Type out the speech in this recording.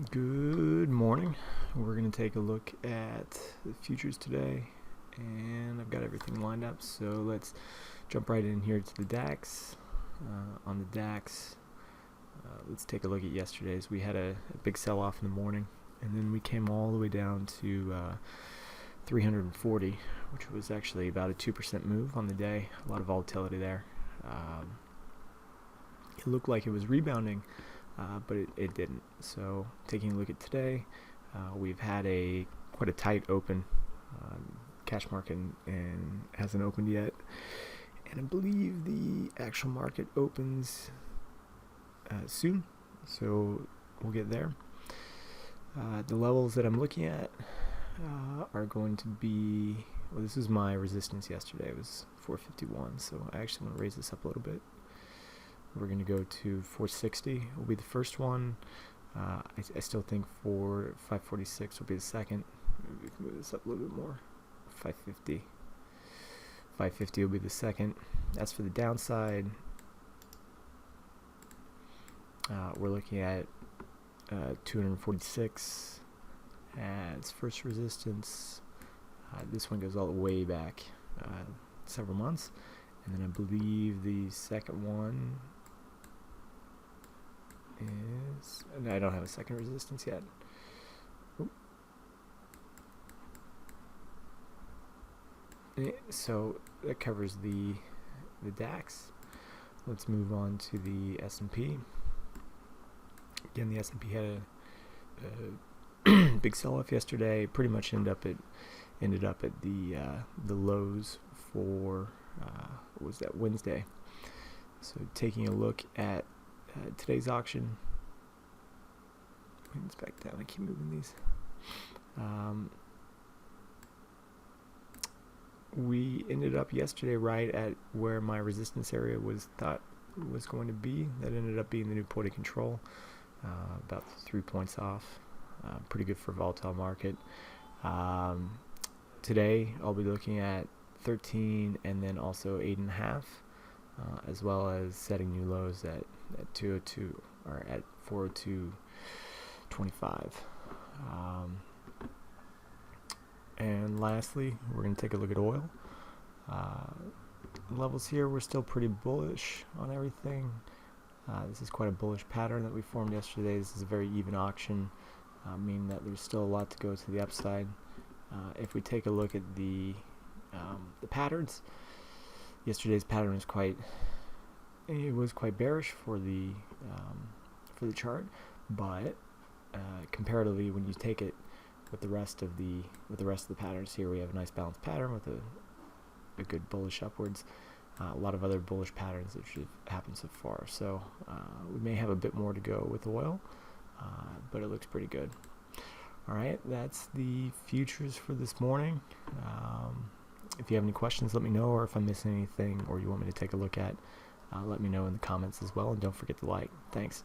Good morning. We're going to take a look at the futures today, and I've got everything lined up, so let's jump right in here to the DAX. On the DAX, let's take a look at yesterday's. We had a big sell-off in the morning, and then we came all the way down to 340, which was actually about a 2% move on the day. A lot of volatility there. It looked like it was rebounding, but it didn't. So taking a look at today, we've had quite a tight open. Cash market and hasn't opened yet, and I believe the actual market opens soon, so we'll get there. The levels that I'm looking at are going to be, well, this is my resistance yesterday. It was 451, so I actually want to raise this up a little bit. We're going to go to 460 will be the first one. I still think 546 will be the second. Maybe we can move this up a little bit more. 550 will be the second. That's for the downside. We're looking at 246 as first resistance. This one goes all the way back several months, and then I believe the second one is, and I don't have a second resistance yet. So that covers the DAX. Let's move on to the S&P. Again, the S&P had a big sell-off yesterday. Pretty much ended up at the lows for what was that, Wednesday. So taking a look at today's auction. It's back down. I keep moving these. We ended up yesterday right at where my resistance area was thought was going to be. That ended up being the new point of control, about 3 points off. Pretty good for a volatile market. Today I'll be looking at 13 and then also 8.5, as well as setting new lows at 202 or at 402.25. And lastly, we're going to take a look at oil. Levels here, we're still pretty bullish on everything. This is quite a bullish pattern that we formed yesterday. This is a very even auction, meaning that there's still a lot to go to the upside. If we take a look at the patterns, yesterday's pattern was quite bearish for the chart, but comparatively, when you take it with the rest of the patterns here, we have a nice balanced pattern with a good bullish upwards. A lot of other bullish patterns that should happen so far. So we may have a bit more to go with oil, but it looks pretty good. All right, that's the futures for this morning. If you have any questions, let me know, or if I'm missing anything or you want me to take a look at, let me know in the comments as well, and don't forget to like. Thanks.